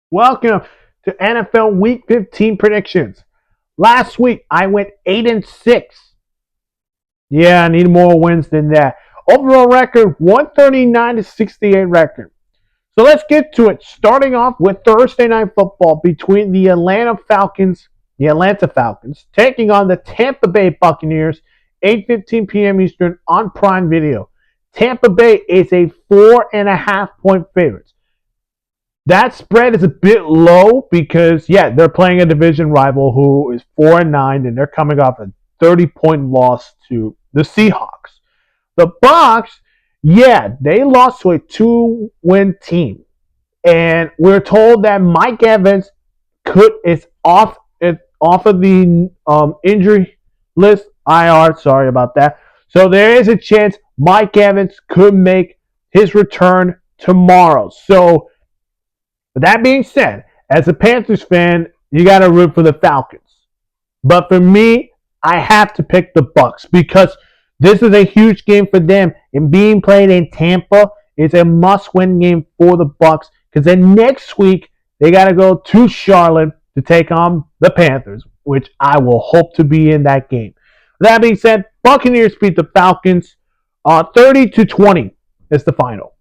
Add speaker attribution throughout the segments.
Speaker 1: Welcome to NFL Week 15 predictions. Last week I went 8-6. Yeah, I need more wins than that. Overall record 139-68 record. So let's get to it. Starting off with Thursday night football between the Atlanta Falcons, taking on the Tampa Bay Buccaneers, 8:15 p.m. Eastern on Prime Video. Tampa Bay is a 4.5 point favorite. That spread is a bit low because they're playing a division rival who is 4-9 and they're coming off a 30-point loss to the Seahawks. The Bucs, they lost to a 2-win team. And we're told that Mike Evans is off of the injury list, IR, sorry about that. So there is a chance Mike Evans could make his return tomorrow. So with that being said, as a Panthers fan, you got to root for the Falcons. But for me, I have to pick the Bucs because this is a huge game for them. And being played in Tampa is a must-win game for the Bucs because then next week they got to go to Charlotte to take on the Panthers, which I will hope to be in that game. With that being said, Buccaneers beat the Falcons 30-20 is the final.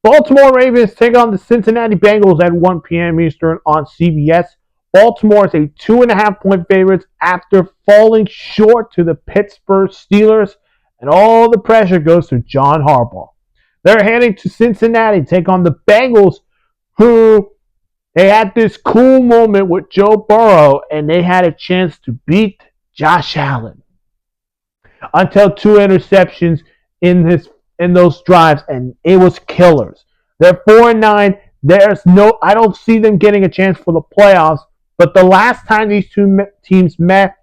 Speaker 1: Baltimore Ravens take on the Cincinnati Bengals at 1 p.m. Eastern on CBS. Baltimore is a 2.5 point favorite after falling short to the Pittsburgh Steelers, and all the pressure goes to John Harbaugh. They're heading to Cincinnati to take on the Bengals, who they had this cool moment with Joe Burrow, and they had a chance to beat Josh Allen until two interceptions in those drives, and it was killers. They're 4-9. I don't see them getting a chance for the playoffs. But the last time these two teams met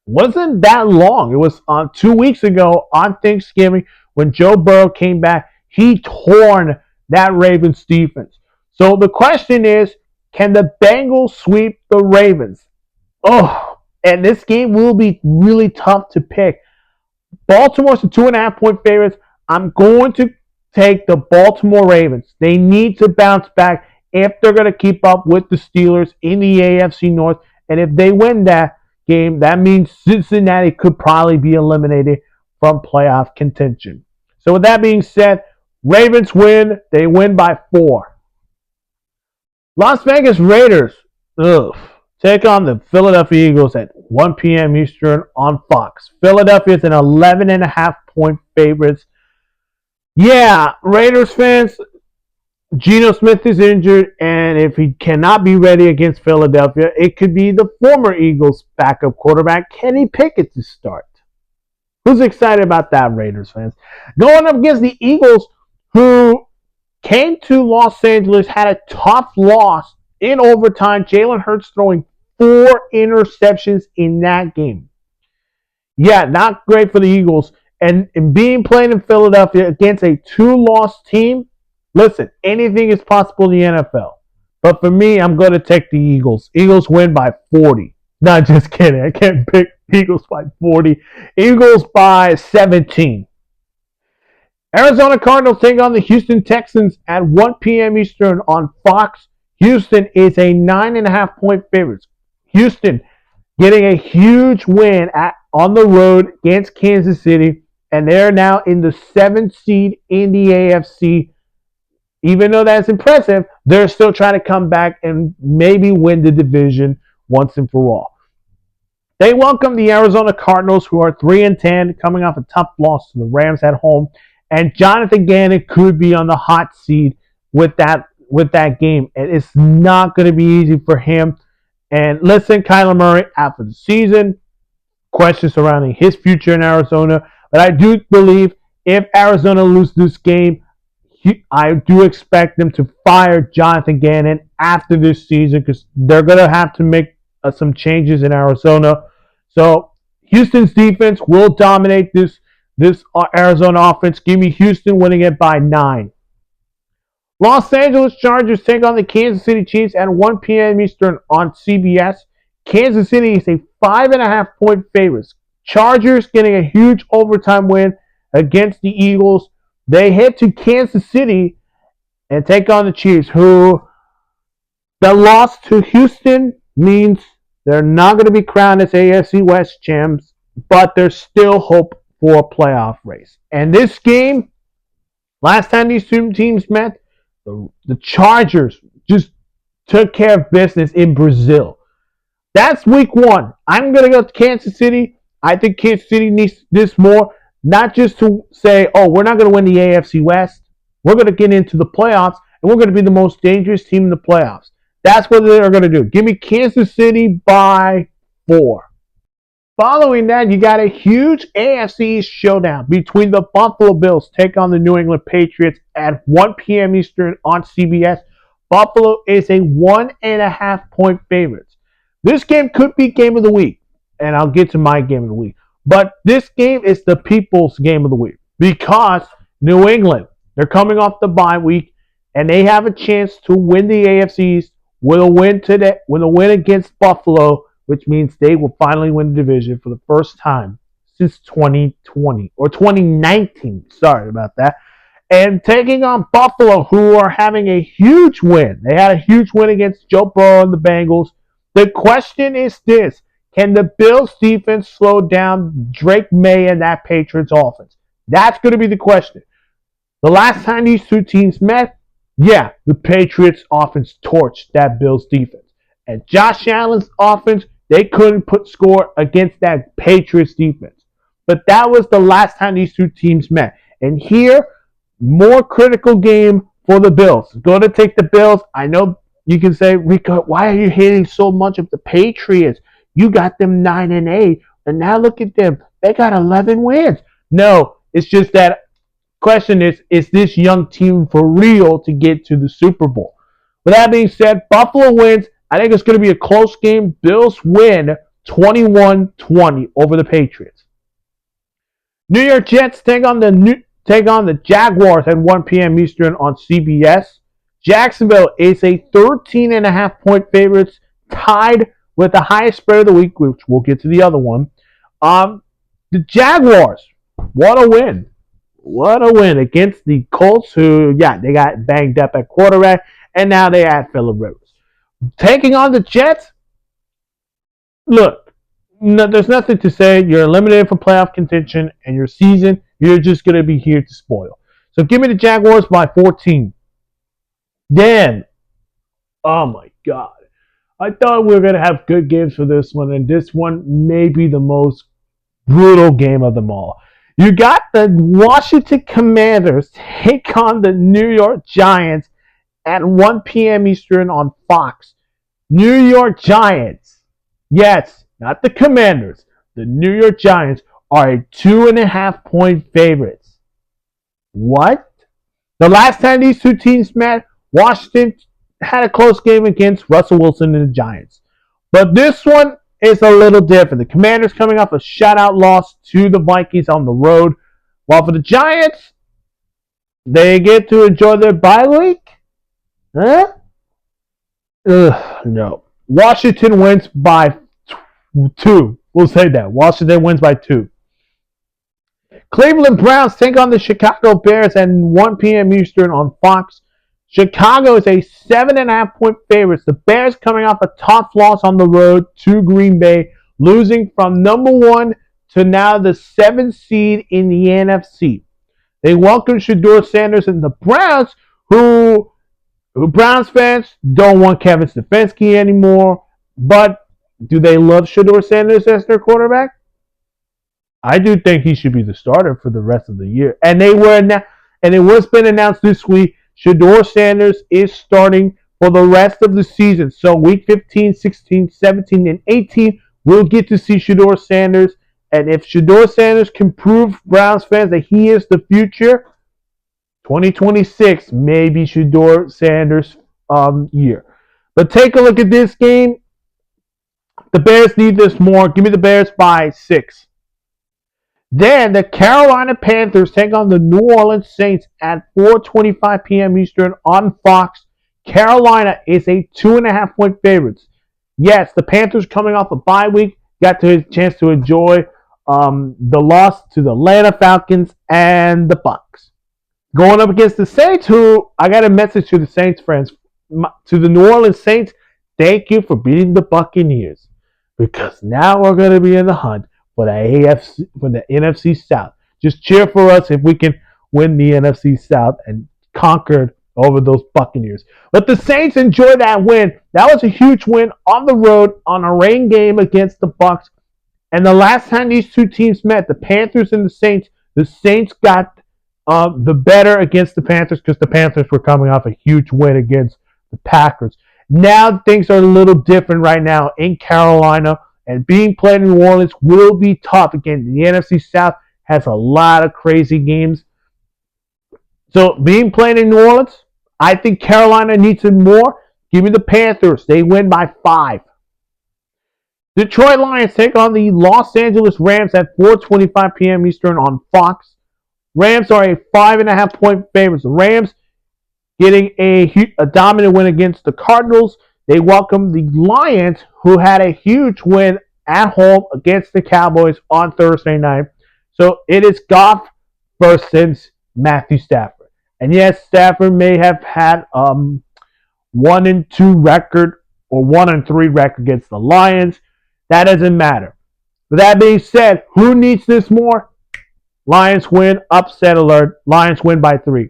Speaker 1: wasn't that long. It was 2 weeks ago on Thanksgiving when Joe Burrow came back. He torn that Ravens defense. So the question is, can the Bengals sweep the Ravens? And this game will be really tough to pick. Baltimore's a 2.5 point favorites. I'm going to take the Baltimore Ravens. They need to bounce back if they're going to keep up with the Steelers in the AFC North. And if they win that game, that means Cincinnati could probably be eliminated from playoff contention. So with that being said, Ravens win. They win by 4. Las Vegas Raiders take on the Philadelphia Eagles at 1 p.m. Eastern on Fox. Philadelphia is an 11.5 point favorites. Yeah, Raiders fans, Geno Smith is injured, and if he cannot be ready against Philadelphia, it could be the former Eagles backup quarterback, Kenny Pickett, to start. Who's excited about that, Raiders fans? Going up against the Eagles, who came to Los Angeles, had a tough loss in overtime. Jalen Hurts throwing 4 interceptions in that game. Yeah, not great for the Eagles. And being played in Philadelphia against a 2-loss team, listen, anything is possible in the NFL. But for me, I'm going to take the Eagles. Eagles win by 40. Not just kidding. I can't pick Eagles by 40. Eagles by 17. Arizona Cardinals take on the Houston Texans at 1 p.m. Eastern on Fox. Houston is a 9.5 point favorite. Houston getting a huge win on the road against Kansas City, and they're now in the 7th seed in the AFC. Even though that's impressive, they're still trying to come back and maybe win the division once and for all. They welcome the Arizona Cardinals, who are 3-10, coming off a tough loss to the Rams at home. And Jonathan Gannon could be on the hot seat with that game. And it's not going to be easy for him. And listen, Kyler Murray, after the season, questions surrounding his future in Arizona. But I do believe if Arizona loses this game, I do expect them to fire Jonathan Gannon after this season because they're going to have to make some changes in Arizona. So Houston's defense will dominate this Arizona offense. Give me Houston winning it by 9. Los Angeles Chargers take on the Kansas City Chiefs at 1 p.m. Eastern on CBS. Kansas City is a 5.5 point favorite. Chargers getting a huge overtime win against the Eagles. They head to Kansas City and take on the Chiefs, who The loss to Houston means they're not going to be crowned as AFC West champs, but there's still hope for a playoff race. And this game, last time these two teams met, the Chargers just took care of business in Brazil. That's week one. I'm going to go to Kansas City. I think Kansas City needs this more, not just to say, oh, we're not going to win the AFC West. We're going to get into the playoffs, and we're going to be the most dangerous team in the playoffs. That's what they're going to do. Give me Kansas City by 4. Following that, you got a huge AFC showdown between the Buffalo Bills take on the New England Patriots at 1 p.m. Eastern on CBS. Buffalo is a 1.5 point favorite. This game could be game of the week, and I'll get to my game of the week. But this game is the people's game of the week because New England, they're coming off the bye week, and they have a chance to win the AFCs with a win today, with a win against Buffalo, which means they will finally win the division for the first time since 2020 or 2019. Sorry about that. And taking on Buffalo, who are having a huge win. They had a huge win against Joe Burrow and the Bengals. The question is this: can the Bills defense slow down Drake May and that Patriots offense? That's going to be the question. The last time these two teams met, yeah, the Patriots offense torched that Bills defense. And Josh Allen's offense, they couldn't put score against that Patriots defense. But that was the last time these two teams met. And here, more critical game for the Bills. Going to take the Bills. I know you can say, Rico, why are you hating so much of the Patriots? You got them 9-8, and now look at them. They got 11 wins. No, it's just that question is this young team for real to get to the Super Bowl? With that being said, Buffalo wins. I think it's going to be a close game. Bills win 21-20 over the Patriots. New York Jets take on the Jaguars at 1 p.m. Eastern on CBS. Jacksonville is a 13.5 point favorite, tied with the highest spread of the week, which we'll get to the other one. The Jaguars, what a win. What a win against the Colts, who, yeah, they got banged up at quarterback, and now they add Phillip Rivers. Taking on the Jets, look, no, there's nothing to say. You're eliminated from playoff contention, and your season, you're just going to be here to spoil. So give me the Jaguars by 14. Then, oh my God. I thought we were going to have good games for this one, and this one may be the most brutal game of them all. You got the Washington Commanders take on the New York Giants at 1 p.m. Eastern on Fox. New York Giants, yes, not the Commanders, the New York Giants are a 2.5 point favorites. What? The last time these two teams met, Washington had a close game against Russell Wilson and the Giants. But this one is a little different. The Commanders coming off a shutout loss to the Vikings on the road. While for the Giants, they get to enjoy their bye week. Huh? No. Washington wins by 2. We'll say that. Washington wins by 2. Cleveland Browns take on the Chicago Bears at 1 p.m. Eastern on Fox. Chicago is a 7.5 point favorite. The Bears coming off a tough loss on the road to Green Bay, losing from number 1 to now the 7th seed in the NFC. They welcome Shedeur Sanders and the Browns, who Browns fans don't want Kevin Stefanski anymore. But do they love Shedeur Sanders as their quarterback? I do think he should be the starter for the rest of the year. And it was been announced this week, Shedeur Sanders is starting for the rest of the season. So week 15, 16, 17, and 18, we'll get to see Shedeur Sanders. And if Shedeur Sanders can prove Browns fans that he is the future, 2026 may be Shedeur Sanders' year. But take a look at this game. The Bears need this more. Give me the Bears by 6. Then the Carolina Panthers take on the New Orleans Saints at 4:25 p.m. Eastern on Fox. Carolina is a 2.5 point favorites. Yes, the Panthers coming off a bye week got a chance to enjoy the loss to the Atlanta Falcons and the Bucs. Going up against the Saints, who I got a message to the Saints fans to the New Orleans Saints, thank you for beating the Buccaneers, because now we're going to be in the hunt for the NFC South. Just cheer for us if we can win the NFC South and conquer over those Buccaneers. But the Saints enjoy that win. That was a huge win on the road on a rain game against the Bucs. And the last time these two teams met, the Panthers and the Saints got the better against the Panthers because the Panthers were coming off a huge win against the Packers. Now things are a little different right now in Carolina, and being played in New Orleans will be tough. Again, the NFC South has a lot of crazy games. So being played in New Orleans, I think Carolina needs it more. Give me the Panthers. They win by 5. Detroit Lions take on the Los Angeles Rams at 4:25 p.m. Eastern on Fox. Rams are a 5.5-point favorites. The Rams getting a dominant win against the Cardinals. They welcome the Lions, who had a huge win at home against the Cowboys on Thursday night. So it is Goff versus Matthew Stafford. And yes, Stafford may have had 1-2 record or 1-3 record against the Lions. That doesn't matter. With that being said, who needs this more? Lions win, upset alert. Lions win by 3.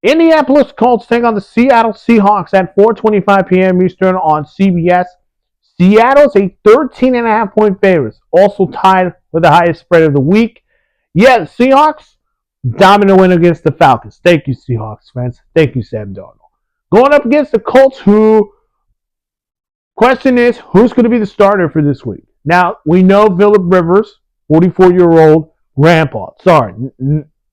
Speaker 1: Indianapolis Colts take on the Seattle Seahawks at 4:25 p.m. Eastern on CBS. Seattle's a 13.5-point favorite, also tied with the highest spread of the week. Yeah, the Seahawks, dominant win against the Falcons. Thank you, Seahawks fans. Thank you, Sam Darnold. Going up against the Colts, question is, who's going to be the starter for this week? Now, we know Phillip Rivers, 44-year-old grandpa. Sorry,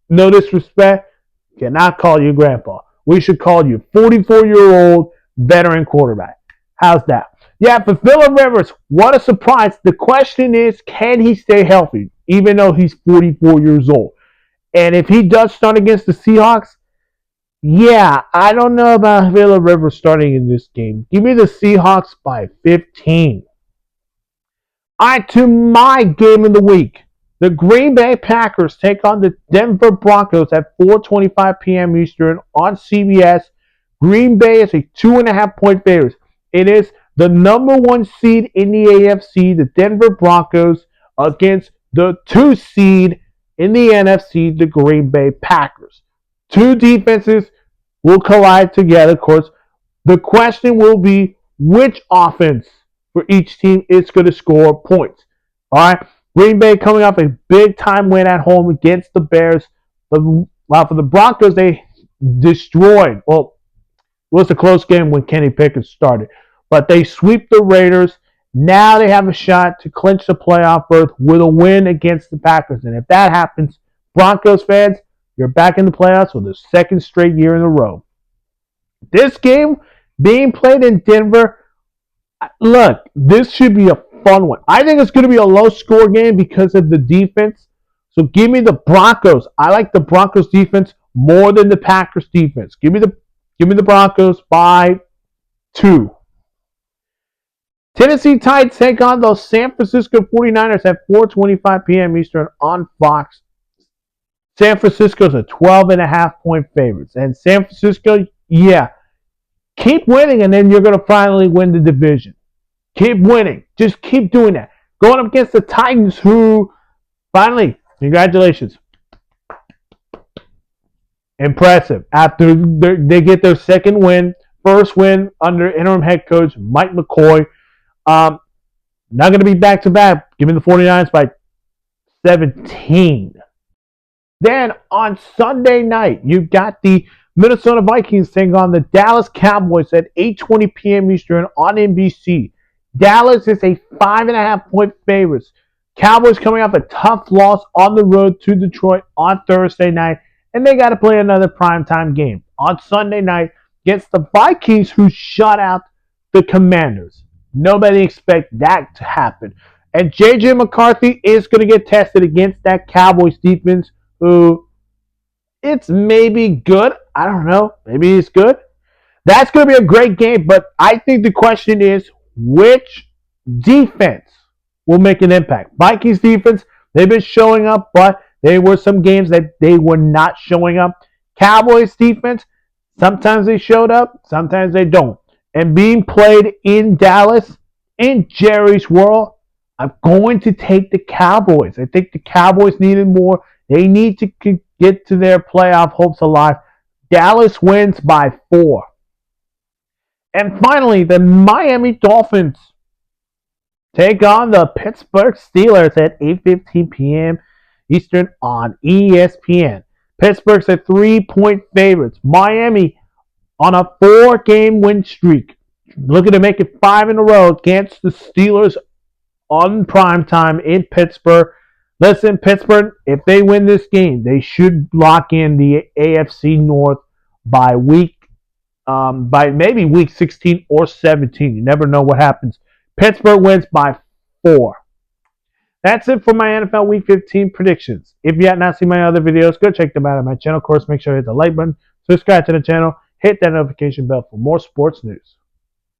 Speaker 1: no disrespect. Cannot call you grandpa. We should call you 44-year-old veteran quarterback. How's that? Yeah, for Phillip Rivers, what a surprise. The question is, can he stay healthy, even though he's 44 years old? And if he does start against the Seahawks, yeah, I don't know about Phillip Rivers starting in this game. Give me the Seahawks by 15. All right, to my game of the week. The Green Bay Packers take on the Denver Broncos at 4:25 p.m. Eastern on CBS. Green Bay is a 2.5-point favorite. It is the number 1 seed in the AFC, the Denver Broncos, against the 2 seed in the NFC, the Green Bay Packers. Two defenses will collide together, of course. The question will be which offense for each team is going to score points. All right. Green Bay coming off a big-time win at home against the Bears. While for the Broncos, they destroyed. Well, it was a close game when Kenny Pickett started. But they sweep the Raiders. Now they have a shot to clinch the playoff berth with a win against the Packers. And if that happens, Broncos fans, you're back in the playoffs for the second straight year in a row. This game being played in Denver, look, this should be a fun one. I think it's going to be a low-score game because of the defense. So give me the Broncos. I like the Broncos defense more than the Packers defense. Give me the Broncos by 2. Tennessee Titans take on those San Francisco 49ers at 4:25 p.m. Eastern on Fox. San Francisco's a 12.5-point favorite. And San Francisco, yeah, keep winning and then you're going to finally win the division. Keep winning. Just keep doing that. Going up against the Titans, who finally, congratulations. Impressive. After they get their second win, first win under interim head coach Mike McCoy. Not going to be back-to-back. Give me the 49ers by 17. Then on Sunday night, you've got the Minnesota Vikings taking on the Dallas Cowboys at 8:20 p.m. Eastern on NBC. Dallas is a 5.5-point favorite. Cowboys coming off a tough loss on the road to Detroit on Thursday night, and they got to play another primetime game on Sunday night against the Vikings, who shut out the Commanders. Nobody expected that to happen. And J.J. McCarthy is going to get tested against that Cowboys defense, who it's maybe good. I don't know. Maybe it's good. That's going to be a great game, but I think the question is, which defense will make an impact? Vikings defense, they've been showing up, but there were some games that they were not showing up. Cowboys defense, Sometimes they showed up, sometimes they don't. And being played in Dallas, in Jerry's world, I'm going to take the Cowboys. I think the Cowboys needed more. They need to get to their playoff hopes alive. Dallas wins by 4. And finally, the Miami Dolphins take on the Pittsburgh Steelers at 8:15 p.m. Eastern on ESPN. Pittsburgh's a 3-point favorites. Miami on a 4-game win streak, looking to make it 5 in a row against the Steelers on prime time in Pittsburgh. Listen, Pittsburgh, if they win this game, they should lock in the AFC North by by maybe week 16 or 17. You never know what happens. Pittsburgh wins by 4. That's it for my NFL Week 15 predictions. If you have not seen my other videos, go check them out on my channel. Of course, make sure to hit the like button, subscribe to the channel, hit that notification bell for more sports news.